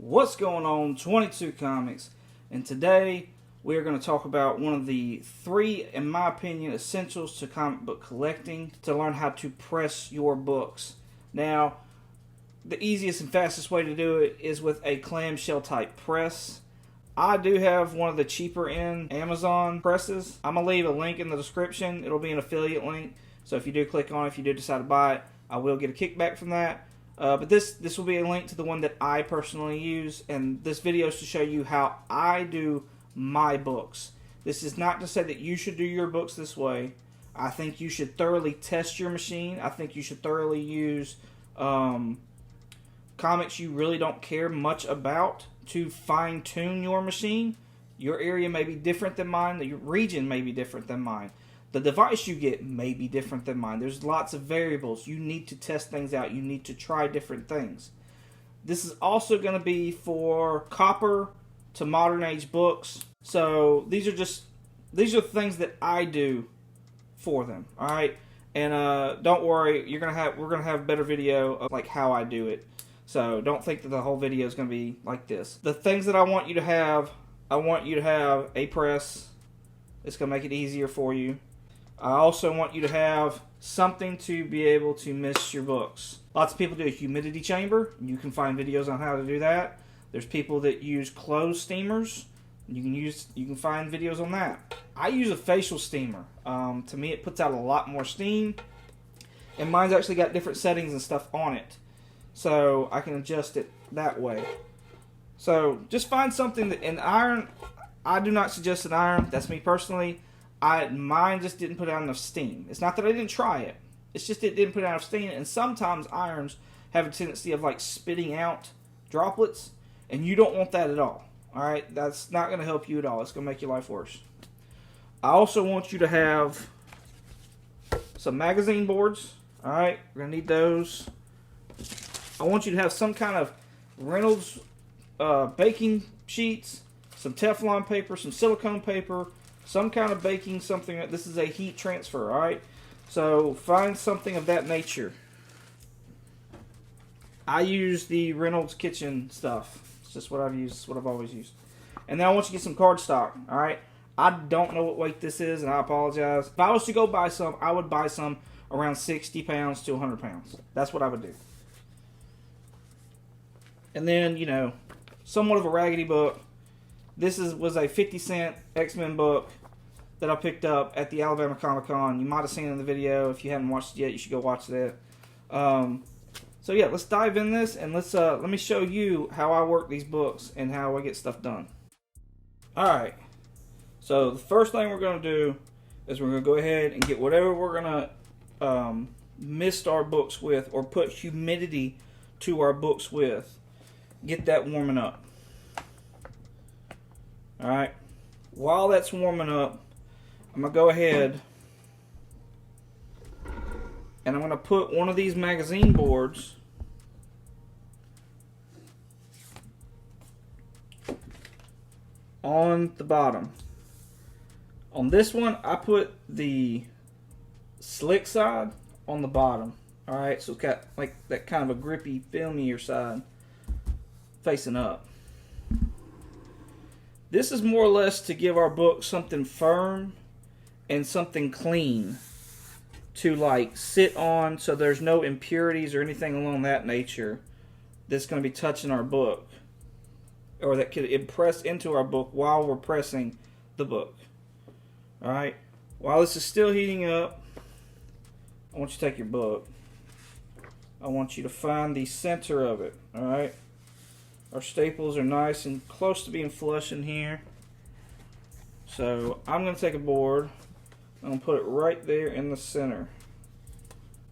What's going on, 22 Comics, and today we are going to talk about one of the three, in my opinion, essentials to comic book collecting to learn how to press your books. Now, the easiest and fastest way to do it is with a clamshell type press. I do have one of the cheaper end Amazon presses. I'm going to leave a link in the description. It'll be an affiliate link, so if you do click on it, if you do decide to buy it, I will get a kickback from that. But this will be a link to the one that I personally use, and this video is to show you how I do my books. This is not to say that you should do your books this way. I think you should thoroughly test your machine. I think you should thoroughly use comics you really don't care much about to fine-tune your machine. Your area may be different than mine. Your region may be different than mine. The device you get may be different than mine. There's lots of variables. You need to test things out. You need to try different things. This is also going to be for copper to modern age books. So these are things that I do for them. All right, and don't worry, we're gonna have a better video of like how I do it. So don't think that the whole video is going to be like this. The things that I want you to have a press. It's going to make it easier for you. I also want you to have something to be able to mist your books. Lots of people do a humidity chamber. You can find videos on how to do that. There's people that use closed steamers. You can find videos on that. I use a facial steamer. To me, it puts out a lot more steam, and mine's actually got different settings and stuff on it, so I can adjust it that way. So just find something that an iron. I do not suggest an iron. That's me personally. Mine just didn't put out enough steam. It's not that I didn't try it. It's just it didn't put out enough steam. And sometimes irons have a tendency of like spitting out droplets, and you don't want that at all. All right, that's not going to help you at all. It's going to make your life worse. I also want you to have some magazine boards. All right, we're going to need those. I want you to have some kind of Reynolds baking sheets, some Teflon paper, some silicone paper, some kind of baking something. This is a heat transfer, all right? So find something of that nature. I use the Reynolds kitchen stuff. It's just what I've used. It's what I've always used. And then I want you to get some cardstock, all right? I don't know what weight this is, and I apologize. If I was to go buy some, I would buy some around 60 pounds to 100 pounds. That's what I would do. And then, you know, somewhat of a raggedy book. This was a 50-cent X-Men book that I picked up at the Alabama Comic-Con. You might have seen it in the video. If you haven't watched it yet, you should go watch that. So yeah, let's dive in this, and let me show you how I work these books and how I get stuff done. Alright, so the first thing we're going to do is we're going to go ahead and get whatever we're going to mist our books with, or put humidity to our books with. Get that warming up. Alright, while that's warming up, I'm going to go ahead and I'm going to put one of these magazine boards on the bottom. On this one, I put the slick side on the bottom. Alright, so it's got like that kind of a grippy, filmier side facing up. This is more or less to give our book something firm and something clean to like sit on, so there's no impurities or anything along that nature that's going to be touching our book, or that could impress into our book while we're pressing the book. Alright, while this is still heating up, I want you to take your book. I want you to find the center of it. Alright, our staples are nice and close to being flush in here. So I'm going to take a board. I'm going to put it right there in the center.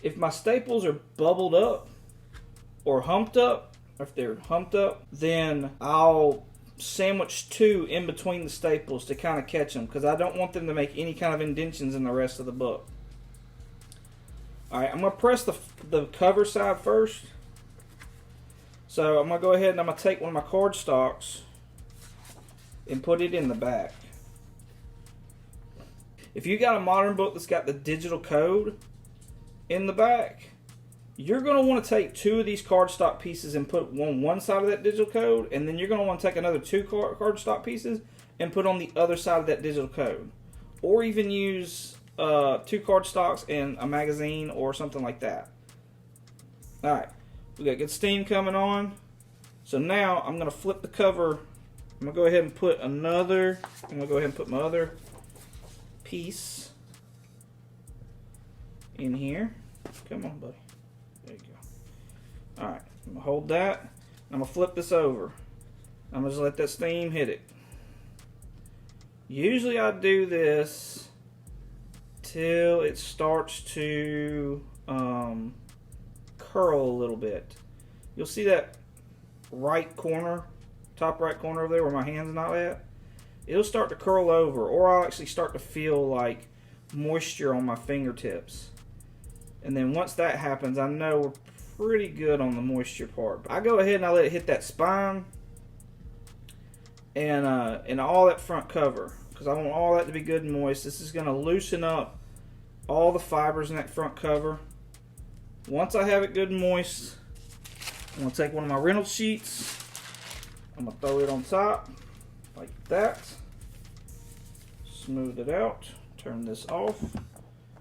If my staples are bubbled up or humped up, if they're humped up, then I'll sandwich two in between the staples to kind of catch them, because I don't want them to make any kind of indentions in the rest of the book. Alright, I'm going to press the cover side first. So I'm going to go ahead and I'm going to take one of my cardstocks and put it in the back. If you got a modern book that's got the digital code in the back, you're going to want to take 2 of these cardstock pieces and put on one side of that digital code, and then you're going to want to take another 2 cardstock pieces and put on the other side of that digital code. Or even use 2 cardstocks and a magazine or something like that. Alright, we got good steam coming on. So now I'm going to flip the cover. I'm going to go ahead and put my other piece in here. Come on, buddy. There you go. Alright, I'm going to hold that. I'm going to flip this over. I'm going to just let that steam hit it. Usually I do this till it starts to curl a little bit. You'll see that right corner, top right corner over there where my hand's not at. It'll start to curl over, or I'll actually start to feel like moisture on my fingertips. And then once that happens, I know we're pretty good on the moisture part. I go ahead and I let it hit that spine and all that front cover, because I want all that to be good and moist. This is going to loosen up all the fibers in that front cover. Once I have it good and moist, I'm going to take one of my Reynolds sheets. I'm going to throw it on top like that. Smooth it out. Turn this off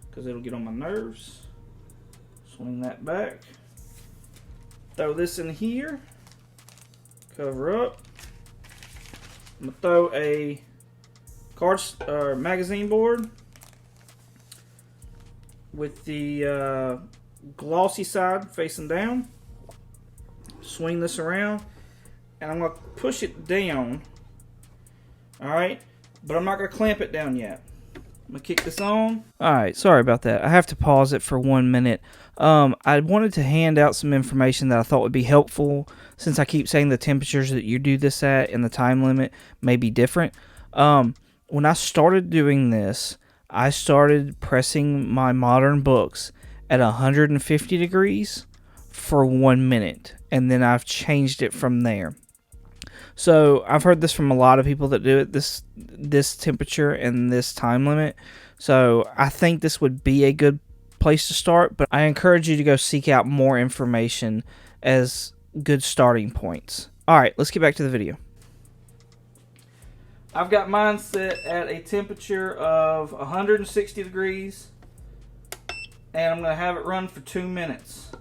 because it'll get on my nerves. Swing that back. Throw this in here. Cover up. I'm going to throw a magazine board with the glossy side facing down. Swing this around, and I'm going to push it down. Alright, but I'm not going to clamp it down yet. I'm going to kick this on. Alright, sorry about that. I have to pause it for 1 minute. I wanted to hand out some information that I thought would be helpful, since I keep saying the temperatures that you do this at and the time limit may be different. When I started doing this, I started pressing my modern books at 150 degrees for 1 minute, and then I've changed it from there. So I've heard this from a lot of people that do it this temperature and this time limit. So I think this would be a good place to start, but I encourage you to go seek out more information as good starting points. Alright, let's get back to the video. I've got mine set at a temperature of 160 degrees, and I'm going to have it run for 2 minutes.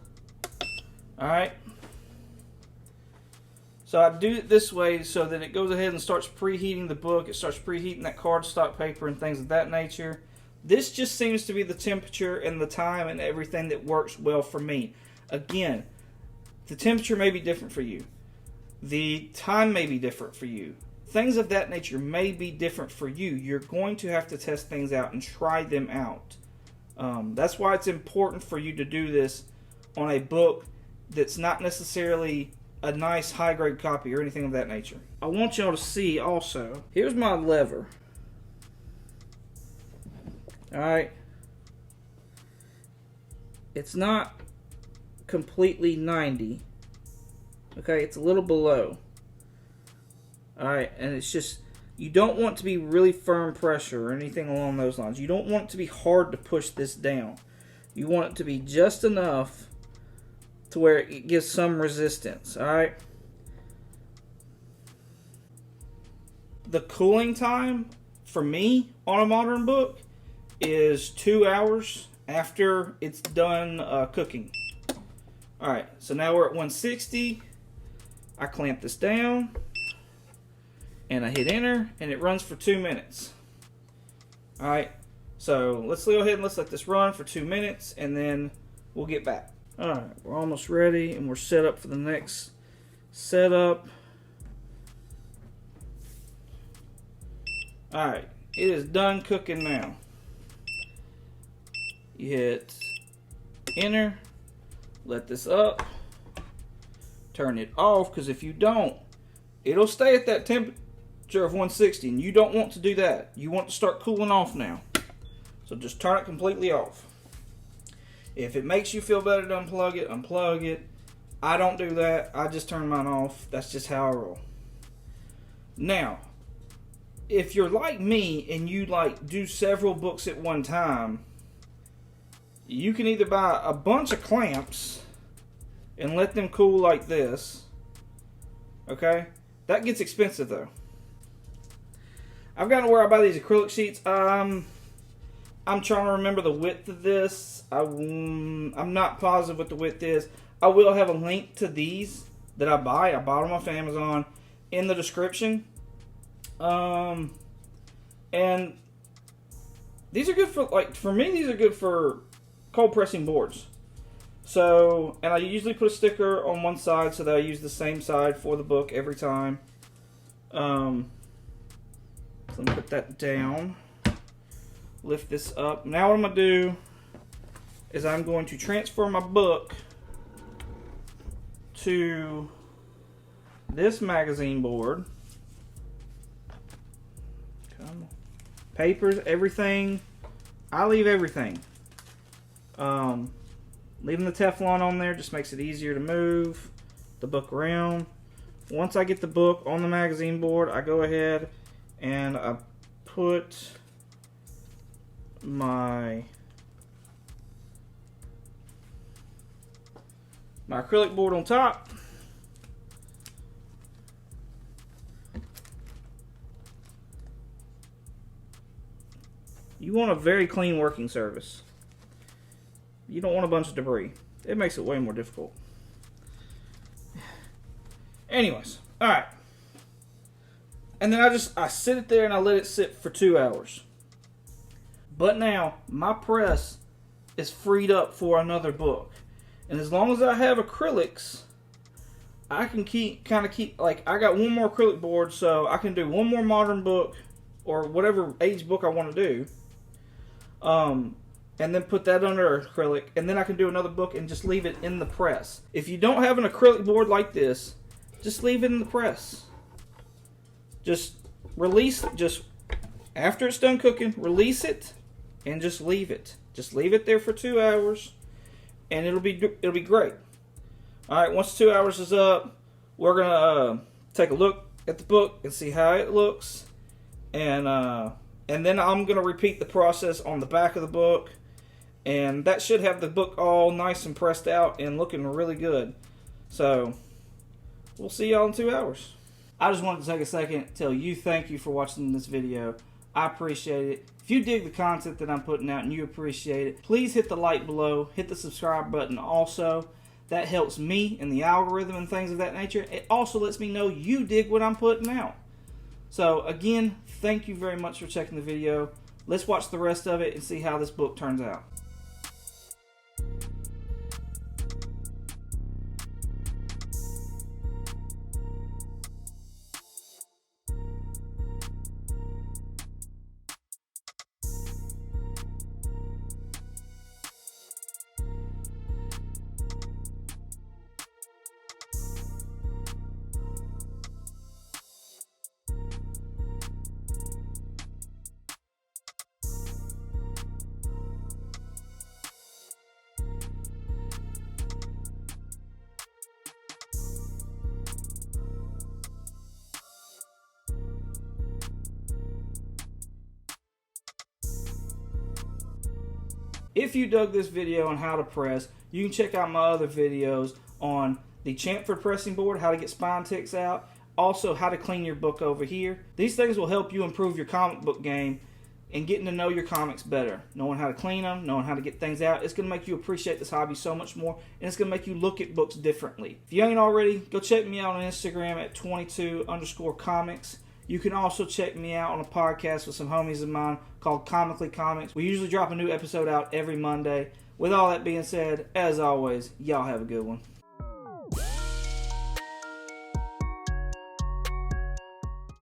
Alright. So I do it this way so that it goes ahead and starts preheating the book. It starts preheating that cardstock paper and things of that nature. This just seems to be the temperature and the time and everything that works well for me. Again, the temperature may be different for you. The time may be different for you. Things of that nature may be different for you. You're going to have to test things out and try them out. That's why it's important for you to do this on a book that's not necessarily a nice high-grade copy or anything of that nature. I want y'all to see also, here's my lever. Alright. It's not completely 90. Okay, it's a little below. Alright, and it's just, you don't want to be really firm pressure or anything along those lines. You don't want it to be hard to push this down. You want it to be just enough to where it gives some resistance. Alright. The cooling time for me on a modern book is 2 hours after it's done cooking. Alright, so now we're at 160. I clamp this down and I hit enter, and it runs for 2 minutes. Alright, so let's go ahead and let's let this run for 2 minutes, and then we'll get back. Alright, we're almost ready, and we're set up for the next setup. Alright, it is done cooking now. You hit enter, let this up, turn it off, because if you don't, it'll stay at that temperature of 160, and you don't want to do that. You want to start cooling off now. So just turn it completely off. If it makes you feel better to unplug it, unplug it. I don't do that. I just turn mine off. That's just how I roll. Now, if you're like me and you do several books at one time, you can either buy a bunch of clamps and let them cool like this. Okay? That gets expensive though. I've gotten to where I buy these acrylic sheets. I'm trying to remember the width of this. I'm not positive what the width is. I will have a link to these that I buy. I bought them off Amazon in the description. And these are good for me, these are good for cold pressing boards. So, and I usually put a sticker on one side so that I use the same side for the book every time. So let me put that down. Lift this up. Now what I'm going to do is I'm going to transfer my book to this magazine board. Come on. Papers, everything. I leave everything. Leaving the Teflon on there just makes it easier to move the book around. Once I get the book on the magazine board, I go ahead and I put my acrylic board on top. You want a very clean working surface. You don't want a bunch of debris. It makes it way more difficult. Anyways, alright. And then I sit it there and I let it sit for 2 hours. But now, my press is freed up for another book. And as long as I have acrylics, I can keep, like, I got one more acrylic board, so I can do one more modern book, or whatever age book I want to do. And then put that under acrylic, and then I can do another book and just leave it in the press. If you don't have an acrylic board like this, just leave it in the press. Just release, just after it's done cooking, release it and just leave it. Just leave it there for 2 hours, and it'll be great. All right, once 2 hours is up, we're gonna take a look at the book and see how it looks, and then I'm gonna repeat the process on the back of the book. And that should have the book all nice and pressed out and looking really good. So, we'll see y'all in 2 hours. I just wanted to take a second to tell you thank you for watching this video. I appreciate it. If you dig the content that I'm putting out and you appreciate it, please hit the like below. Hit the subscribe button also. That helps me in the algorithm and things of that nature. It also lets me know you dig what I'm putting out. So, again, thank you very much for checking the video. Let's watch the rest of it and see how this book turns out. If you dug this video on how to press, you can check out my other videos on the chamfered pressing board, how to get spine ticks out, also how to clean your book over here. These things will help you improve your comic book game and getting to know your comics better. Knowing how to clean them, knowing how to get things out, it's going to make you appreciate this hobby so much more, and it's going to make you look at books differently. If you ain't already, go check me out on Instagram at 22_comics. You can also check me out on a podcast with some homies of mine called Comically Comics. We usually drop a new episode out every Monday. With all that being said, as always, y'all have a good one.